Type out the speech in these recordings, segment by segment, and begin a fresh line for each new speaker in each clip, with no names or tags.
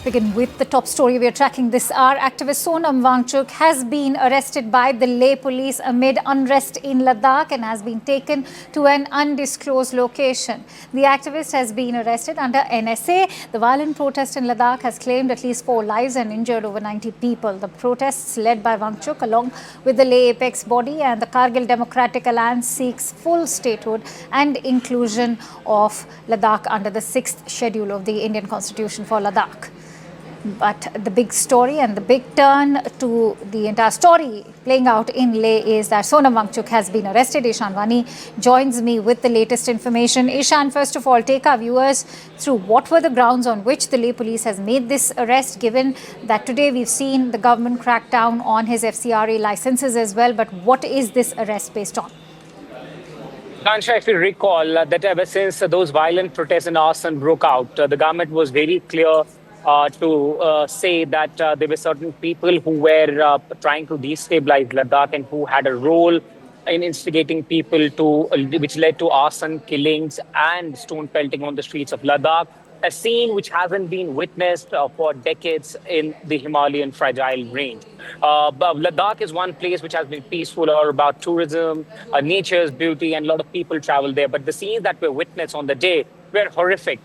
begin with the top story we are tracking this hour. Activist Sonam Wangchuk has been arrested by the Leh police amid unrest in Ladakh and has been taken to an undisclosed location. The activist has been arrested under NSA. The violent protest in Ladakh has claimed at least 4 lives and injured over 90 people. The protests led by Wangchuk along with the Leh Apex body and the Kargil Democratic Alliance seeks full statehood and inclusion of Ladakh under the 6th schedule of the Indian Constitution for Ladakh. But the big story and the big turn to the entire story playing out in Leh is that Sonam Wangchuk has been arrested. Ishan Vani joins me with the latest information. Ishan, first of all, take our viewers through what were the grounds on which the Leh police has made this arrest, given that today we've seen the government crack down on his FCRA licenses as well. But what is this arrest based on?
Kansha, if you recall that ever since those violent protests in arson broke out, the government was very clear to say that there were certain people who were trying to destabilize Ladakh and who had a role in instigating people to, which led to arson, killings, and stone pelting on the streets of Ladakh. A scene which hasn't been witnessed for decades in the Himalayan fragile range. But Ladakh is one place which has been peaceful or about tourism, nature's beauty, and a lot of people travel there. But the scenes that were witnessed on the day were horrific.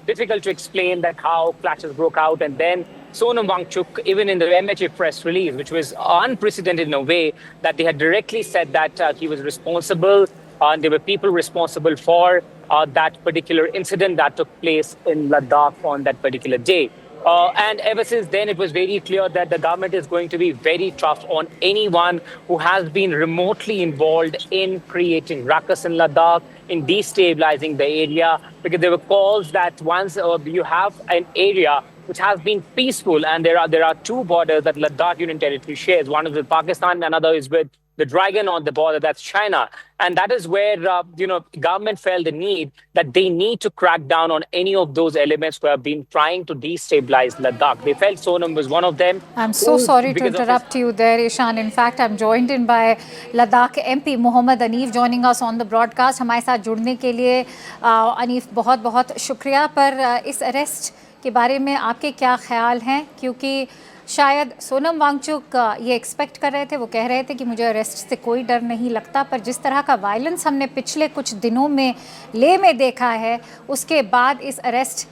Difficult to explain that how clashes broke out. And then Sonam Wangchuk, even in the MHA press release, which was unprecedented in a way, that they had directly said that he was responsible and there were people responsible for that particular incident that took place in Ladakh on that particular day. And ever since then, it was very clear that the government is going to be very tough on anyone who has been remotely involved in creating ruckus in Ladakh, in destabilizing the area, because there were calls that once you have an area which has been peaceful, and there are 2 borders that Ladakh Union Territory shares. One is with Pakistan, and another is with the dragon on the border, that's China. And that is where, government felt the need that they need to crack down on any of those elements who have been trying to destabilize Ladakh. They felt Sonam was one of them.
I'm so sorry to interrupt you there, Ishan. In fact, I'm joined in by Ladakh MP Mohammad Aneef joining us on the broadcast. हमारे साथ जुड़ने के लिए अनीफ बहुत बहुत शुक्रिया। पर इस अरेस्ट के बारे में आपके क्या ख्याल हैं? क्योंकि शायद सोनम वांगचुक ये एक्सपेक्ट कर रहे थे, वो कह रहे थे कि मुझे अरेस्ट से कोई डर नहीं लगता, पर जिस तरह का वायलेंस हमने पिछले कुछ दिनों में लेह में देखा है, उसके बाद इस अरेस्ट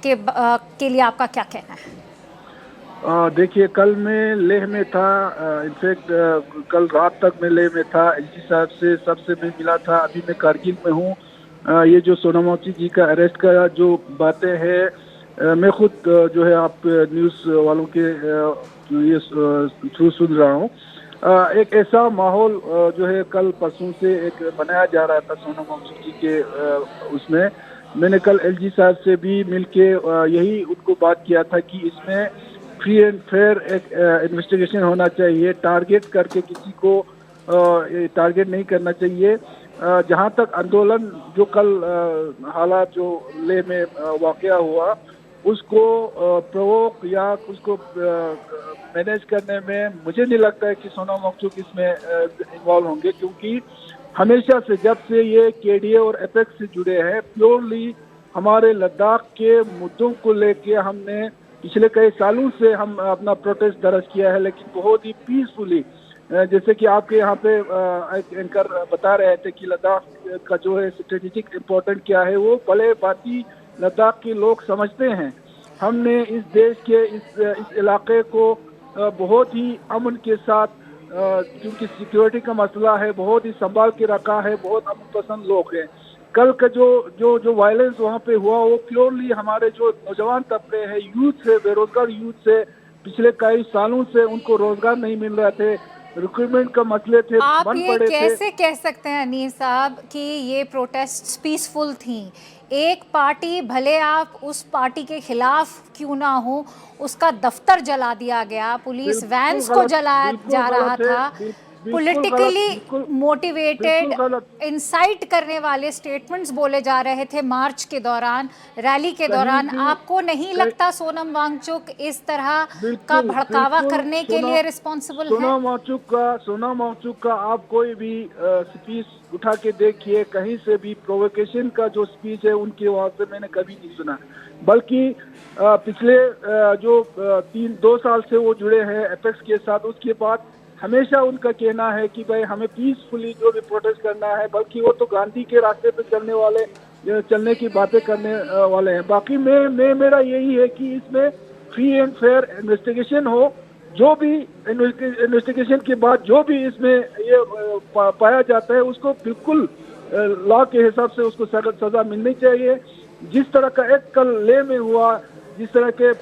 के लिए आपका क्या कहना है?
देखिए, कल मैं लेह में था, इनफैक्ट कल रात तक मैं लेह में था, एलजी साहब से सबसे मैं मिला था। अभी मैं कारगिल में हूँ। ये जो सोनम वांगचुक जी का अरेस्ट का जो बातें हैं, मैं खुद जो है आप न्यूज़ वालों के ये थ्रू सुन रहा हूँ। एक ऐसा माहौल जो है कल परसों से एक बनाया जा रहा था सोनम वांगचुक जी के उसमें। मैंने कल एलजी साहब से भी मिलके यही उनको बात किया था कि इसमें फ्री एंड फेयर एक इन्वेस्टिगेशन होना चाहिए, टारगेट करके किसी को टारगेट नहीं करना चाहिए। जहाँ तक आंदोलन जो कल हालात जो लेह में वाक़या हुआ, उसको प्रोवोक या उसको मैनेज करने में मुझे नहीं लगता है कि सोनम वांगचुक इसमें इन्वॉल्व होंगे, क्योंकि हमेशा से जब से ये केडीए और एपेक्स से जुड़े हैं, प्योरली हमारे लद्दाख के मुद्दों को लेके हमने पिछले कई सालों से हम अपना प्रोटेस्ट दर्ज किया है, लेकिन बहुत ही पीसफुली। जैसे कि आपके यहाँ पे एंकर बता रहे थे कि लद्दाख का जो है स्ट्रेटेजिक इम्पोर्टेंट क्या है, वो भले बाती लद्दाख के लोग समझते हैं। हमने इस देश के इस इलाके को बहुत ही अमन के साथ, क्योंकि सिक्योरिटी का मसला है, बहुत ही संभाल के रखा है। बहुत अमन पसंद लोग हैं। कल का जो वायलेंस वहाँ पे हुआ, वो प्योरली हमारे जो नौजवान तबके हैं, यूथ से, बेरोजगार यूथ से, पिछले कई सालों से उनको रोजगार नहीं मिल रहे थे, रिक्रूटमेंट का मसले थे,
आप ये कैसे कह सकते हैं अनीफ साहब कि ये प्रोटेस्ट पीसफुल थी? एक पार्टी, भले आप उस पार्टी के खिलाफ क्यों ना हो, उसका दफ्तर जला दिया गया, पुलिस वैन्स को जलाया जा रहा था। पॉलिटिकली
बिल्कुल
मोटिवेटेड
गलत।
इंसाइट करने वाले स्टेटमेंट्स बोले जा रहे थे मार्च के दौरान, रैली के
कहीं
दौरान।
भी
आपको नहीं लगता सोनम वांगचुक इस तरह का
बिल्कुल
भड़कावा
बिल्कुल
करने के लिए रिस्पॉन्सिबल है?
सोना माचुक का आप कोई भी स्पीच उठा के देखिए, कहीं से भी प्रोवोकेशन का जो स्पीच है उनके वहां से मैंने कभी नहीं सुना। बल्कि पिछले जो 2 साल से वो जुड़े हैं एपेक्स के साथ, उसके बाद हमेशा उनका कहना है कि भाई हमें पीसफुली जो भी प्रोटेस्ट करना है, बल्कि वो तो गांधी के रास्ते पे चलने की बातें करने वाले हैं। बाकी मेरा यही है कि इसमें फ्री एंड फेयर इन्वेस्टिगेशन हो। जो भी इन्वेस्टिगेशन के बाद जो भी इसमें ये पाया जाता है उसको बिल्कुल लॉ के हिसाब से उसको सजा मिलनी चाहिए। जिस तरह का एक्ट कल ले में हुआ, जिस तरह के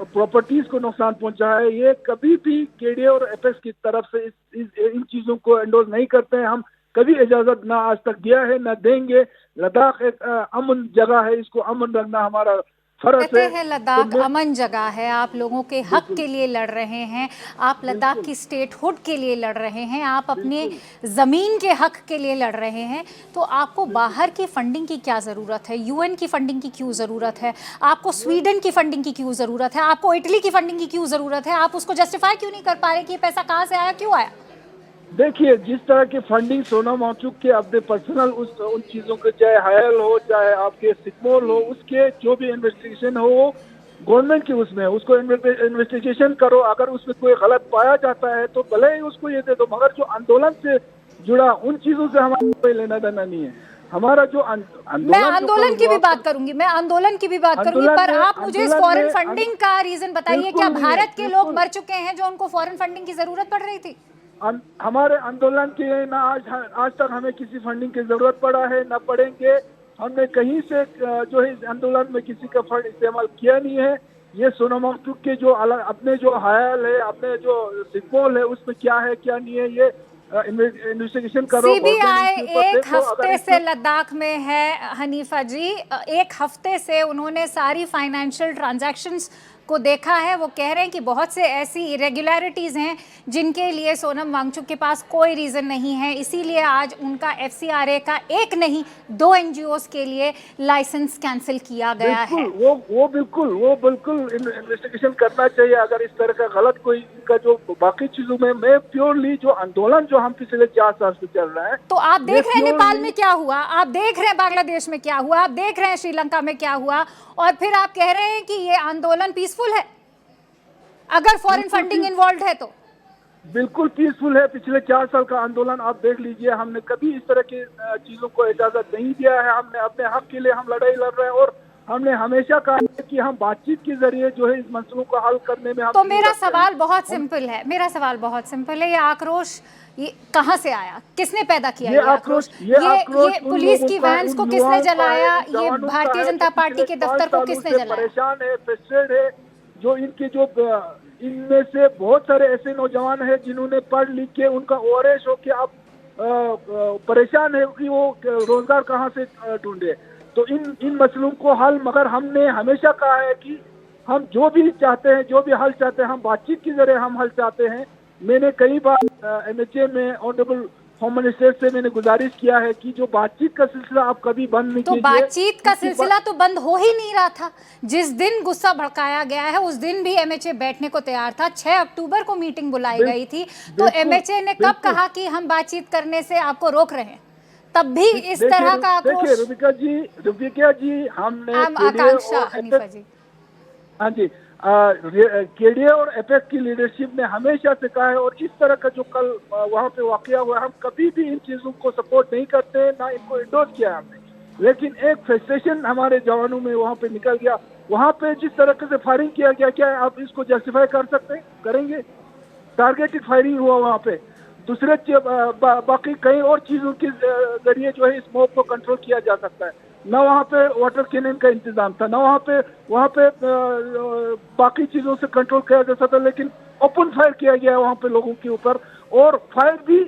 प्रॉपर्टीज को नुकसान पहुंचा है, ये कभी भी केडीए और एपेक्स की तरफ से इन चीजों को एंडोर्स नहीं करते हैं। हम कभी इजाजत ना आज तक दिया है ना देंगे। लद्दाख एक अमन जगह है, इसको अमन रखना हमारा फर्ज
कहते
है।
हैं
तो
लद्दाख अमन जगह है, आप लोगों के हक के लिए लड़ रहे हैं, आप लद्दाख की स्टेटहुड के लिए लड़ रहे हैं, आप अपने ज़मीन के हक के लिए लड़ रहे हैं। तो आपको बाहर की फंडिंग की क्या ज़रूरत है? यूएन की फंडिंग की क्यों ज़रूरत है? आपको स्वीडन की फंडिंग की क्यों ज़रूरत है? आपको इटली की फंडिंग की क्यों ज़रूरत है? आप उसको जस्टिफाई क्यों नहीं कर पा रहे कि ये पैसा कहाँ से आया, क्यों आया?
देखिए, जिस तरह की फंडिंग सोनम वांगचुक के अपने पर्सनल उन चीजों के, चाहे हायल हो चाहे आपके सिकमोल हो, उसके जो भी इन्वेस्टिगेशन हो वो गवर्नमेंट की उसमें उसको इन्वेस्टिगेशन करो। अगर उसमें कोई गलत पाया जाता है तो भले ही उसको ये दे दो, मगर जो आंदोलन से जुड़ा उन चीजों से हमारा कोई लेना देना नहीं है। हमारा जो
मैं आंदोलन की भी बात करूंगी, मैं आंदोलन की भी बात करूंगी, पर आप मुझे इस फॉरेन फंडिंग का रीजन बताइए। क्या भारत के लोग मर चुके हैं जो उनको फॉरेन फंडिंग की जरूरत पड़ रही थी?
हमारे आंदोलन के ना आज तक हमें किसी फंडिंग की जरूरत पड़ा है ना पड़ेंगे। हमने कहीं से जो है इस आंदोलन में किसी का फंड इस्तेमाल किया नहीं है। ये सोनम वांगचुक के जो अपने जो हायल है, अपने जो सिकमोल है, उसमें क्या है क्या नहीं है, ये इन्वेस्टिगेशन करो।
सीबीआई एक हफ्ते से लद्दाख में है हनीफा जी, एक हफ्ते से उन्होंने सारी फाइनेंशियल ट्रांजैक्शंस को देखा है। वो कह रहे हैं कि बहुत से ऐसी इरेगुलरिटीज़ हैं जिनके लिए सोनम वांगचुक के पास कोई रीज़न नहीं है, इसीलिए आज उनका एफसीआरए का एक नहीं 2 एनजीओज के लिए लाइसेंस कैंसिल किया गया है।
वो बिल्कुल इन्वेस्टिगेशन करना चाहिए। अगर इस तरह का गलत कोई का जो बाकी चीजों में, मैं प्योरली जो आंदोलन जो हम पिछले 4 साल से चल रहा है,
तो आप देख रहे हैं नेपाल में क्या हुआ, आप देख रहे हैं बांग्लादेश में क्या हुआ, आप देख रहे हैं श्रीलंका में क्या हुआ, और फिर आप कह रहे हैं कि ये आंदोलन पीसफुल है अगर फॉरेन फंडिंग इन्वॉल्व है तो?
बिल्कुल पीसफुल है। पिछले 4 साल का आंदोलन आप देख लीजिए, हमने कभी इस तरह की चीजों को इजाजत नहीं दिया है। हमने अपने हक के लिए हम लड़ाई लड़ रहे हैं और हमने हमेशा कहा है कि हम बातचीत के जरिए जो है इस मसलों को हल करने में हम।
तो मेरा सवाल बहुत सिंपल है, ये आक्रोश ये कहाँ से आया, किसने पैदा किया ये आक्रोश? ये पुलिस की वैन्स को किसने जलाया? ये भारतीय जनता पार्टी के दफ्तर को किसने जलाया?
परेशान है, फ्रस्ट्रेटेड है। जो इनमें से बहुत सारे ऐसे नौजवान हैं जिन्होंने पढ़ लिख के उनका ओवरएज हो के अब परेशान है कि वो रोजगार कहाँ से ढूंढे। तो इन मसलों को हल, मगर हमने हमेशा कहा है कि हम जो भी चाहते हैं, जो भी हल चाहते हैं, हम बातचीत के जरिए हम हल चाहते हैं। मैंने कई बार एमएचए में ऑनरेबल होम मिनिस्टर से मैंने गुजारिश किया है कि जो बातचीत का सिलसिला आप कभी बंद नहीं कीजिए।
तो बातचीत का सिलसिला तो बंद हो ही नहीं रहा था। जिस दिन गुस्सा भड़काया गया है उस दिन भी एमएचए बैठने को तैयार था। 6 अक्टूबर को मीटिंग बुलाई गई थी, तो एमएचए ने कब कहा कि हम बातचीत करने से आपको रोक रहे हैं? तब भी इस तरह का आक्रोश।
रुबिका जी, हमने
आकांक्षा हनीफा जी,
हाँ जी, केडीए और एपेक की लीडरशिप ने हमेशा से कहा है, और इस तरह का जो कल वहाँ पे वाकया हुआ, हम कभी भी इन चीजों को सपोर्ट नहीं करते, ना इनको इंडोर्स किया हमने। लेकिन एक फ्रस्ट्रेशन हमारे जवानों में वहाँ पे निकल गया। वहाँ पे जिस तरह से फायरिंग किया गया, क्या आप इसको जस्टिफाई कर सकते हैं? करेंगे? टारगेटेड फायरिंग हुआ वहाँ पे। दूसरे बाकी कई और चीजों के जरिए जो है स्मोक को कंट्रोल किया जा सकता है। न वहाँ पे वाटर कैनन का इंतजाम था, न वहाँ पे बाकी चीजों से कंट्रोल किया जा सकता, लेकिन ओपन फायर किया गया वहाँ पे लोगों के ऊपर। और फायर भी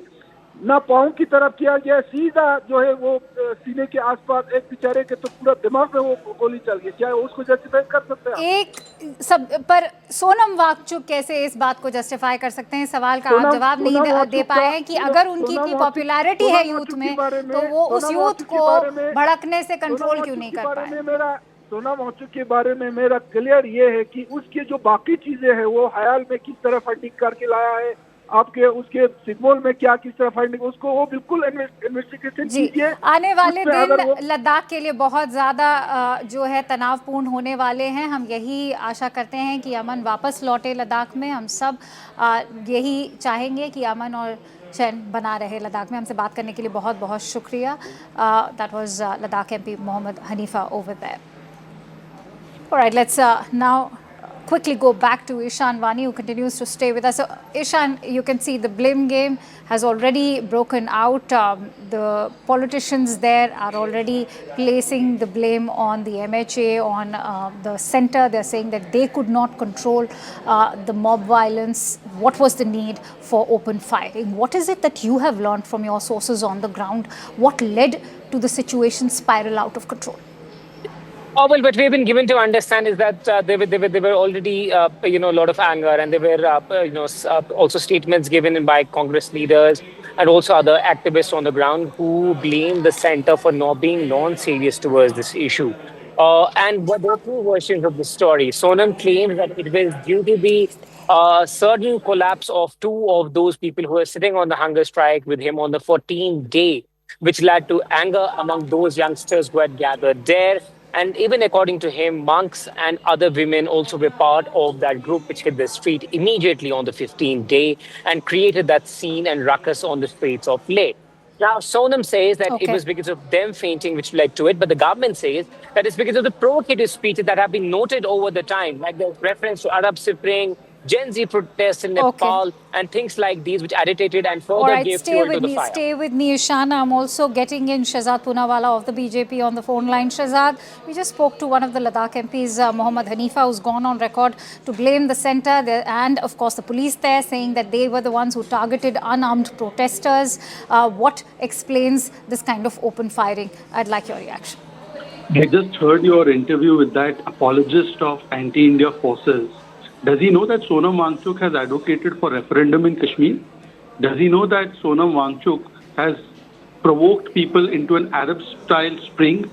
ना पाँव की तरफ किया गया, सीधा जो है वो सीने के आसपास एक बेचारे के तो पूरा दिमाग में वो गोली चल गई। क्या उसको जस्टिफाई कर सकते हैं आप?
एक सब पर सोनम वांगचुक कैसे इस बात को जस्टिफाई कर सकते हैं? सवाल का आप जवाब नहीं दे पाए हैं कि अगर उनकी इतनी पॉपुलैरिटी है यूथ में तो वो उस यूथ को भड़कने से कंट्रोल क्यों नहीं कर पाए?
सोनम वांगचुक के बारे में मेरा क्लियर ये है कि उसकी जो बाकी चीजें हैं वो हयाल में किस तरह फंडिंग करके लाया है, आपके उसके सिग्नल में क्या किस तरह फंडिंग, उसको वो बिल्कुल इन्वेस्टिगेशन कीजिए।
आने वाले दिन लद्दाख के लिए बहुत ज़्यादा जो है तनावपूर्ण होने वाले हैं। हम यही आशा करते हैं कि अमन वापस लौटे लद्दाख में। हम सब यही चाहेंगे कि अमन और चैन बना रहे लद्दाख में। हमसे बात करने के लिए बहुत बहुत शुक्रिया। That was Ladakh MP Mohammad Hanifa over there. Alright, let's now quickly go back to Ishan Vani, who continues to stay with us. So, Ishan, you can see the blame game has already broken out. The politicians there are already placing the blame on the MHA, on the center. They're saying that they could not control the mob violence. What was the need for open firing? What is it that you have learned from your sources on the ground? What led to the situation spiral out of control?
Oh, well, what we've been given to understand is that there were already, a lot of anger, and there were, also statements given by Congress leaders and also other activists on the ground who blame the center for not being non-serious towards this issue. And there are two versions of the story. Sonam claims that it was due to the sudden collapse of two of those people who were sitting on the hunger strike with him on the 14th day, which led to anger among those youngsters who had gathered there. And even according to him, monks and other women also were part of that group which hit the street immediately on the 15th day and created that scene and ruckus on the streets of Leh. Now, Sonam says that it was because of them fainting which led to it, but the government says that it's because of the provocative speeches that have been noted over the time, like the reference to Arab Spring, Gen Z protests in Nepal, and things like these, which agitated and further gave fuel to the fire.
Stay with me, Ishan. I'm also getting in Shehzad Poonawala of the BJP on the phone line. Shehzad, we just spoke to one of the Ladakh MPs, Mohammad Hanifa, who's gone on record to blame the centre and, of course, the police there, saying that they were the ones who targeted unarmed protesters. What explains this kind of open firing? I'd like your reaction.
I just heard your interview with that apologist of anti-India forces. Does he know that Sonam Wangchuk has advocated for referendum in Kashmir? Does he know that Sonam Wangchuk has provoked people into an Arab-style spring?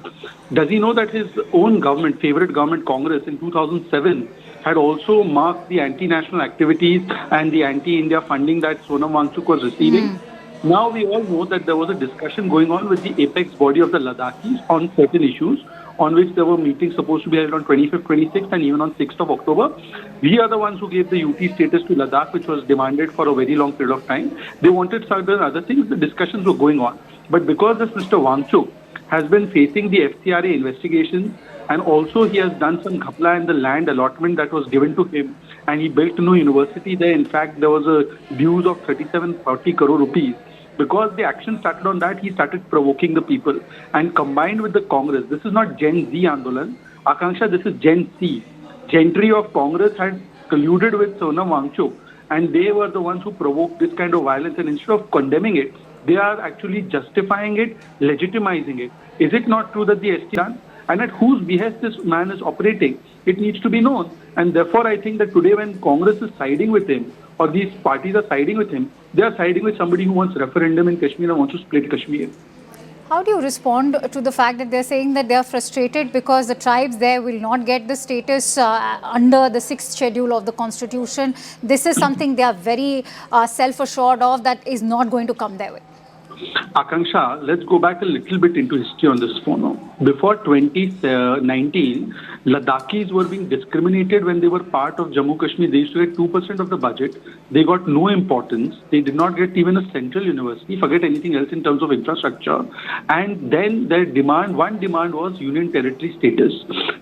Does he know that his own government, favorite government, Congress, in 2007, had also marked the anti-national activities and the anti-India funding that Sonam Wangchuk was receiving? Now we all know that there was a discussion going on with the apex body of the Ladakhis on certain issues, on which there were meetings supposed to be held on 25th, 26th and even on 6th of October. We are the ones who gave the UT status to Ladakh, which was demanded for a very long period of time. They wanted certain other things. The discussions were going on. But because this Mr. Wangchuk has been facing the FCRA investigations, and also he has done some ghapla in the land allotment that was given to him, and he built no university there. In fact, there was a dues of 3740 crore rupees. Because the action started on that, he started provoking the people. And combined with the Congress, this is not Gen Z Andolan. Akanksha, this is Gen C. Gentry of Congress had colluded with Sonam Wangchuk, and they were the ones who provoked this kind of violence. And instead of condemning it, they are actually justifying it, legitimizing it. Is it not true that the ST done? And at whose behest this man is operating? It needs to be known. And therefore, I think that today when Congress is siding with him, or these parties are siding with him, they are siding with somebody who wants referendum in Kashmir and wants to split Kashmir.
How do you respond to the fact that they're saying that they are frustrated because the tribes there will not get the status under the 6th schedule of the constitution? This is something they are very self-assured of that is not going to come their way.
Akanksha, let's go back a little bit into history on this phone. Before 2019, Ladakhis were being discriminated when they were part of Jammu Kashmir. They used to get 2% of the budget. They got no importance. They did not get even a central university, forget anything else in terms of infrastructure. And then their one demand was union territory status.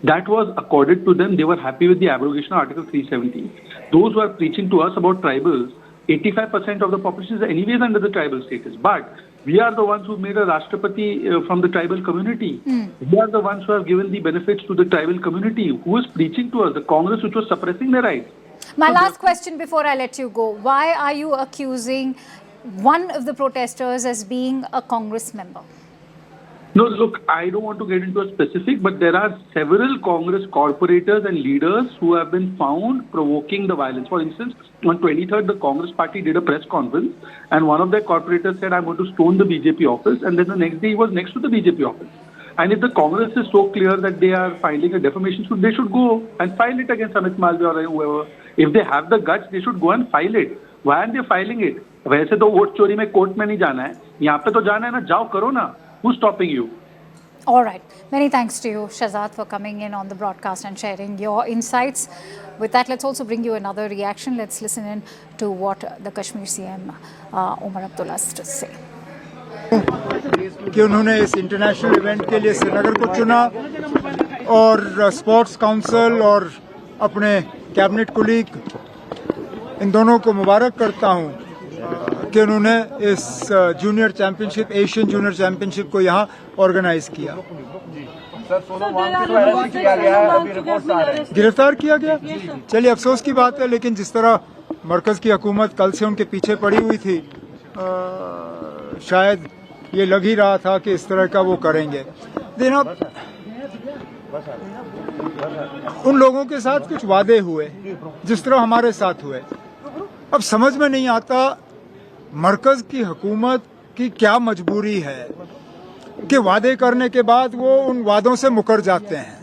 That was accorded to them. They were happy with the abrogation of Article 370. Those who are preaching to us about tribals, 85% of the population is anyways under the tribal status. But we are the ones who made a Rashtrapati from the tribal community. We are the ones who have given the benefits to the tribal community. Who is preaching to us? The Congress, which was suppressing their rights.
My last question before I let you go. Why are you accusing one of the protesters as being a Congress member?
No, look, I don't want to get into a specific, but there are several Congress corporators and leaders who have been found provoking the violence. For instance, on 23rd, the Congress party did a press conference, and one of their corporators said, I'm going to stone the BJP office, and then the next day he was next to the BJP office. And if the Congress is so clear that they are filing a defamation suit, they should go and file it against Amit Malviya or whoever. If they have the guts, they should go and file it. Why aren't they filing it? वैसे तो vote चोरी में court में नहीं जाना है, यहाँ पे तो जाना है ना, जाओ करो ना. Who's stopping you?
All right. Many thanks to you, Shahzad, for coming in on the broadcast and sharing your insights. With that, let's also bring you another reaction. Let's listen in to what the Kashmir CM Omar Abdullah has to say.
कि उन्होंने इस international event के लिए श्रीनगर को चुना और sports council और अपने कैबिनेट कुलीग इन दोनों को मुबारक करता हूं कि उन्होंने इस junior championship, Asian junior championship को यहाँ ऑर्गेनाइज किया। गिरफ्तार किया गया, चलिए अफसोस की बात है, लेकिन जिस तरह मरकज की हुकूमत कल से उनके पीछे पड़ी हुई थी, शायद ये लग ही रहा था कि इस तरह का वो करेंगे। लेकिन अब उन लोगों के साथ कुछ वादे हुए जिस तरह हमारे साथ हुए। अब समझ में नहीं आता मरकज की हुकूमत की क्या मजबूरी है कि वादे करने के बाद वो उन वादों से मुकर जाते हैं।